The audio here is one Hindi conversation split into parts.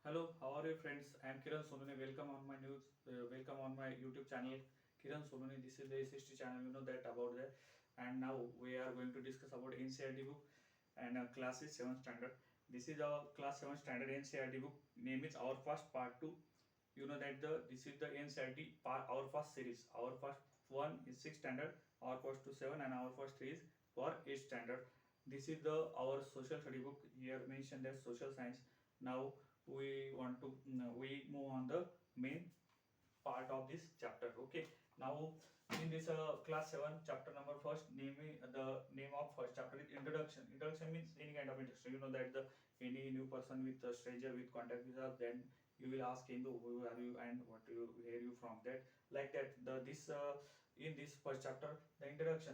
Hello, how are you friends? I am Kiran Sonone. Welcome on my YouTube channel, Kiran Sonone. This is the SST channel. You know that about that. And now we are going to discuss about NCERT book and class is 7th standard. This is our class 7th standard NCERT book. Name is Our First Part 2. You know that this is the NCERT part Our First series. Our first one is 6th standard. Our first 2 7 and our first 3 is for 8th standard. This is the our social study book. Here mentioned as social science. Now we move on the main part of this chapter. Okay, now in this class 7 chapter number first the name of first chapter is introduction means any kind of introduction. You know that the any new person with a stranger with contact with us, then you will ask him who are you and what do you where you from, that like that the this in this first chapter the introduction,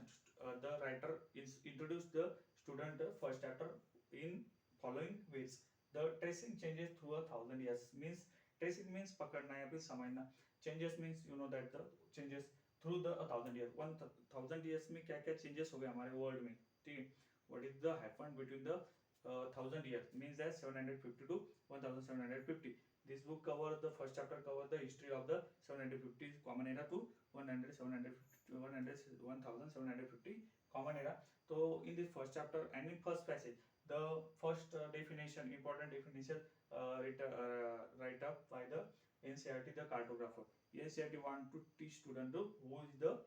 the writer is introduced the student first chapter in following ways. The tracing changes through 1,000 years means tracing means पकड़ना या फिर समझना. Changes means you know that the changes through the 1,000 year. 1,000 years में क्या क्या चेंजेस हो गए हमारे वर्ल्ड में. ठीक है, what is the happen between the 1,000 year means that 750 to 1,750. This book covers the first chapter cover the history of the 750 common era to 100 750 100 1,750 common era. So in this first chapter and in first passage the first definition, important definition write up by the NCERT, the cartographer. NCERT want to teach student who is the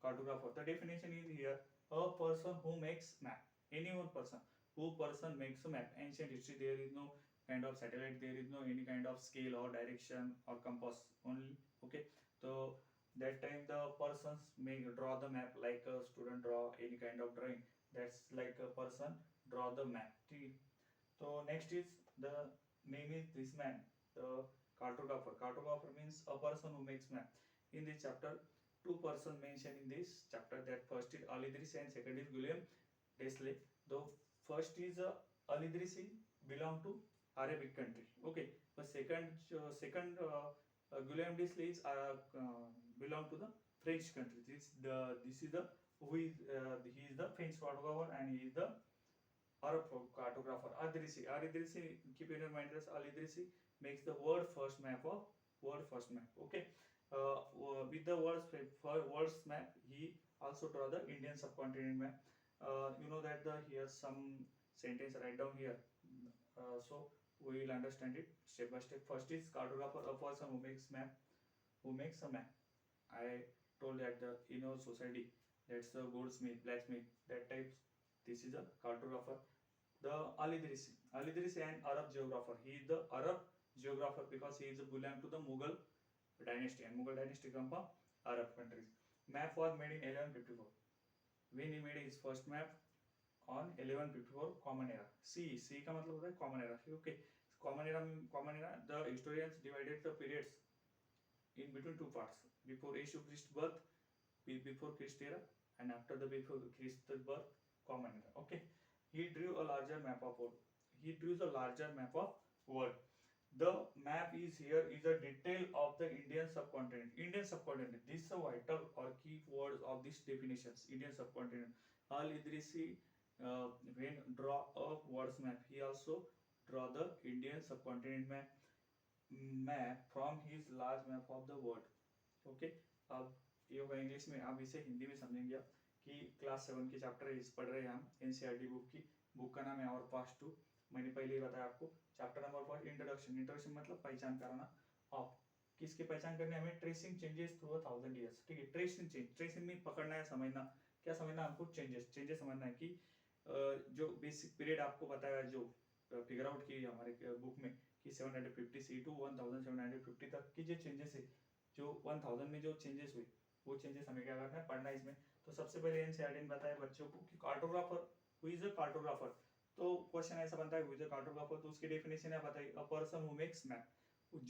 cartographer. The definition is here: a person who makes map. Any one person makes a map. Ancient history there is no kind of satellite, there is no any kind of scale or direction or compass only. Okay, so that time the persons may draw the map like a student draw any kind of drawing. That's like a person draw the map. So next is the name is this man, the cartographer. Cartographer means a person who makes map. In this chapter, two persons mentioned in this chapter. That first is Al-Idrisi and second is William Desley. The first is Al-Idrisi belong to Arabic country. Okay, but second William Desley is belong to the French country. This is the who is he is the French cartographer and he is the Arab cartographer. Al-Idrisi, keep in your mind that Al-Idrisi makes the world first map. Okay, with the world's map, he also draw the Indian subcontinent map. You know that here some sentence write down here. So we will understand it step by step. First is cartographer, a person who makes map, who makes a map. I told that in our society, that's the goldsmith, blacksmith, that types. This is a cartographer. The Al-Idrisi and Arab geographer. He is the Arab geographer because he is belong to the Mughal dynasty, and Mughal dynasty come from Arab countries. Map was made in 1154. When he made his first map on 1154 common era. C का मतलब होता है common era. Okay, common era. The historians divided the periods in between two parts: before Yeshua Christ birth, before Christ era, and after the before Christ birth, common era. Okay, he drew a larger map of world. The map is here is a detail of the Indian subcontinent. This is a vital or key words of these definitions. Indian subcontinent. Al-Idrisi when draw a world's map, he also draw the Indian subcontinent map from his large map of the world. Okay, अब ये होगा इंग्लिश में, आप इसे हिंदी में समझेंगे आप कि क्लास 7 के चैप्टर इस पढ़ रहे हैं हम एनसीईआरटी बुक की. बुक का नाम है और पास 2. मैंने पहले ही बताया आपको. चैप्टर नंबर 1 इंट्रोडक्शन मतलब पहचान कराना. आप किसकी पहचान करनी है हमें? Tracing changes through 1,000 years. ठीक है, ट्रेसिंग में पकड़ना है, समझना. क्या समझना हमको? चेंजेस समझना है कि जो बेसिक पीरियड आपको बताया, जो फिगर आउट की हमारे बुक में कि 750 सी टू 1750 तक की जो चेंजेस है, जो 1000 में जो चेंजेस हुए, वो चेंजेस हमें क्या करना है? पढ़ना है इसमें. तो सबसे पहले एनसीईआरटी ने बताया बच्चों को कि cartographer, who is a cartographer. तो क्वेश्चन ऐसा बनता है, हु इज अ कार्टोग्राफर, तो उसकी डेफिनेशन है बताइए. A person who makes map.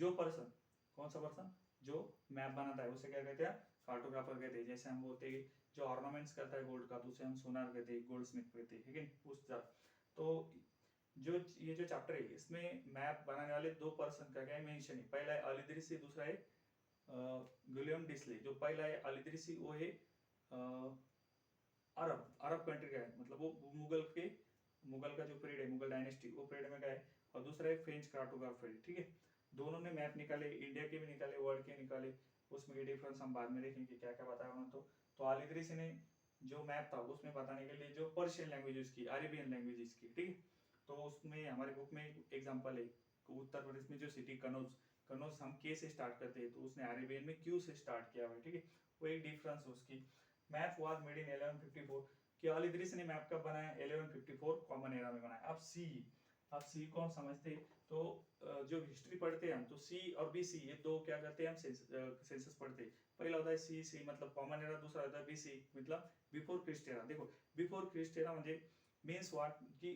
जो पर्सन, कौन सा पर्सन? जो मैप बनाता है, उसे क्या कहते हैं? कार्टोग्राफर कहते हैं. जैसे हम बोलते हैं जो ऑर्नामेंट्स करता है गोल्ड का, तो उसे हम सोनार कहते हैं, गोल्ड स्मिथ कहते हैं. ठीक है, उस तरह. तो जो ये जो चैप्टर है इसमें मैप बनाने वाले दो पर्सन का क्या मेंशन है. पहला है अल-इदरीसी, दूसरा है विलियम डिस्ले. जो पहला है अल-इदरीसी वो है अरब कंट्री का है, मतलब वो मुगल का जो पीरियड है, मुगल डायनेस्टी, वो पीरियड में का है. और दूसरा दूसरा एक फ्रेंच कार्टोग्राफर है, ठीक है। दोनों ने मैप निकाले, इंडिया के भी निकाले, वर्ल्ड के निकाले, उसमें के डिफरेंस हम बाद में देखेंगे क्या क्या बताया उन्होंने। तो अल-इदरीस ने जो मैप था उसमें बताने के लिए जो पर्शियन लैंग्वेजेस की, अरेबियन लैंग्वेजेस की, ठीक है। तो उसमें हमारे बुक में एक एग्जांपल है, उत्तर प्रदेश में जो सिटी कनौज, कनौज हम के से स्टार्ट करते हैं, तो उसने अरेबियन में क्यू से स्टार्ट किया हुआ है, ठीक है। वो एक डिफरेंस उसकी। मैप वाज मेड इन 1154, कि अल-इदरीस ने मैप कब बनाया, 1154 कॉमन एरा में बनाया। अब सी को हम समझते हैं, तो जो हिस्ट्री पढ़ते हैं हम, तो सी और बीसी ये दो क्या करते हैं हम, सेंसस पढ़ते हैं। पहला होता है सी मतलब कॉमन एरा, दूसरा होता है बीसी मतलब बिफोर क्रिस्ट एरा। देखो बिफोर क्रिस्ट एरा म्हणजे मीन्स व्हाट, कि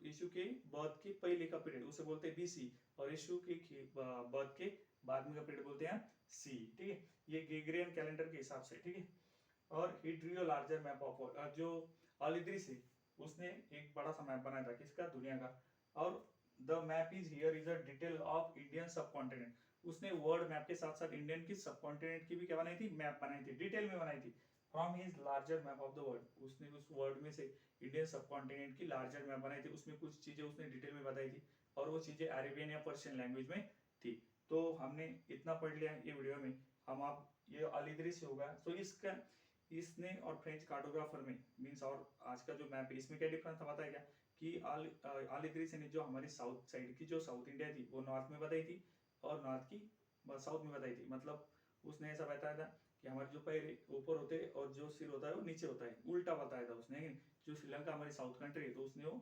यीशु के बर्थ के पहले का पीरियड उसे बोलते हैं बीसी, और यीशु के बर्थ के बाद में का पीरियड बोलते हैं सी, ठीक है। ये ग्रेगोरियन कैलेंडर के हिसाब से, ठीक है। और he drew a larger map of, जो अल-इदरीस है उसने एक बड़ा सा मैप बनाया था, किसका, दुनिया का। और the map is here is a detail of Indian subcontinent, उसने वर्ल्ड मैप के साथ साथ इंडियन की सबकॉन्टिनेंट की भी क्या बनाई थी, मैप बनाई थी, डिटेल में बनाई थी। From his larger map of the world, उसने उस वर्ल्ड में से इंडियन सबकॉन्टिनेंट की लार्जर मैप बनाई थी, उसमें कुछ चीजें उसने डिटेल में बताई थी, और वो चीजें अरेबियन या पर्शियन लैंग्वेज में थी। तो हमने इतना पढ़ लिया ये वीडियो में। हम आप ये अल-इदरीस से होगा, तो इसका इसने और फ्रेंच कार्टोग्राफर में मीन्स, और आज का जो मैप है इसमें क्या डिफरेंस था पता है क्या, कि अल-इदरीस ने जो हमारी साउथ साइड की जो साउथ इंडिया थी वो नॉर्थ में बताई थी, और नॉर्थ की साउथ में बताई थी। मतलब उसने ऐसा बताया था कि हमारे जो पैर ऊपर होते हैं और जो सिर होता है वो नीचे होता है, उल्टा बताया था उसने। जो श्रीलंका हमारी साउथ कंट्री है तो उसने वो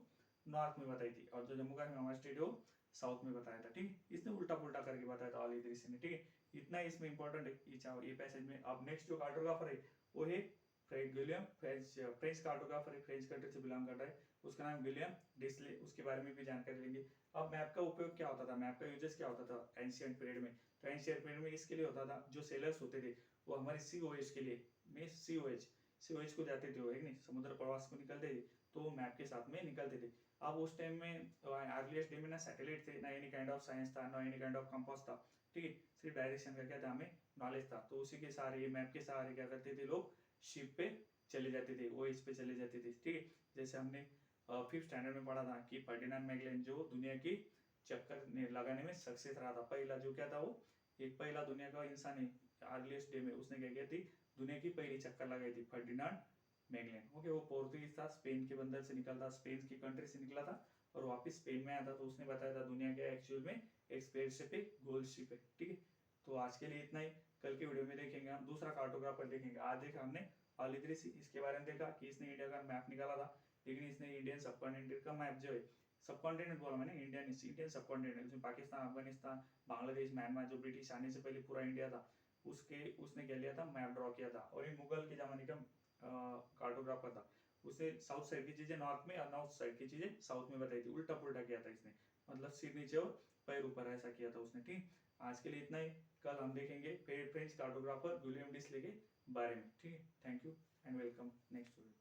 नॉर्थ में बताई थी, और जो जम्मू कश्मीर हमारा स्टेट है वो साउथ में बताया था, ठीक है। इसने उल्टा पुल्टा करके बताया था अल-इदरीस ने, ठीक है। इतना इसमें इंपॉर्टेंट है ये पैसेज में। अब नेक्स्ट जो कार्टोग्राफर है वो है विलियम, फ्रेंच कार्टोग्राफर है, फ्रेंच कंट्री से बिलोंग कर रहा है, उसका नाम विलियम डिस्ले, उसके बारे में भी जानकारी लेंगे। अब मैप का उपयोग क्या होता था, मैप का यूजेस क्या होता था एंशिएंट पीरियड में। तो एंशिएंट पीरियड में इसके लिए होता था, जो सेलर्स होते थे वो हमारे सी वॉयेज के लिए, में सी वॉयेज को जाते थे, वो है नहीं, समुद्र प्रवास को निकलते थे, तो वो मैप के साथ में निकलते थे। अब उस टाइम में अर्लीस्ट डे में ना सैटेलाइट थे, ना एनी काइंड ऑफ साइंस था, ना एनी काइंड ऑफ कंपास था, ठीक है। सिर्फ डायरेक्शन का क्या था, हमें नॉलेज था। तो उसी के सहारे, मैप के सहारे क्या करते थे लोग, शिप पे चले जाते थे, वॉयेज पे चले जाते थे, ठीक है। जैसे हमने 5th स्टैंडर्ड में पढ़ा था कि फर्डिनांड मैगेलन जो दुनिया की चक्कर लगाने में सक्सेस रहा था, पहला जो क्या था, वो एक पहला दुनिया का इंसान है अर्लीस्ट डे में, उसने क्या किया थी, दुनिया की पहली चक्कर लगाई थी, फर्डिनांड मैगेलन। ओके, वो पोर्तुगीज था, स्पेन के बंदर से निकला था, स्पेन की कंट्री से निकला था, और वापस स्पेन में आया था। तो उसने बताया था दुनिया के एक्चुअल में एक स्पेसशिप है, गोल्ड शिप है, ठीक है। तो आज के लिए इतना ही। कल के वीडियो में देखेंगे हम दूसरा कार्टोग्राफर देखेंगे। आज देखा हमने अल-इदरीस, इसके बारे में देखा कि इसने इंडिया का मैप निकाला था, लेकिन इसने इंडियन सबकॉन्टिनेंट का मैप जो है, सबकॉन्टिनेंट बोला मैंने, इंडियन सबकॉन्टिनेंट, उसमें पाकिस्तान, अफगानिस्तान, बांग्लादेश, म्यांमार, जो ब्रिटिश आने से पहले पूरा इंडिया था, उसके उसने क्या लिया था, मैप ड्रॉ किया था। और ये मुगल के जमाने का कार्टोग्राफर था, उसे साउथ साइड की चीजें नॉर्थ में और नॉर्थ साइड की चीजें साउथ में बताई थी, उल्टा पुल्टा किया था इसने, मतलब सिर नीचे और पैर ऊपर ऐसा किया था उसने, ठीक। आज के लिए इतना ही। कल हम देखेंगे फ्रेंच कार्टोग्राफर विलियम डिस्ले के बारे में, ठीक है। Thank you and welcome next video.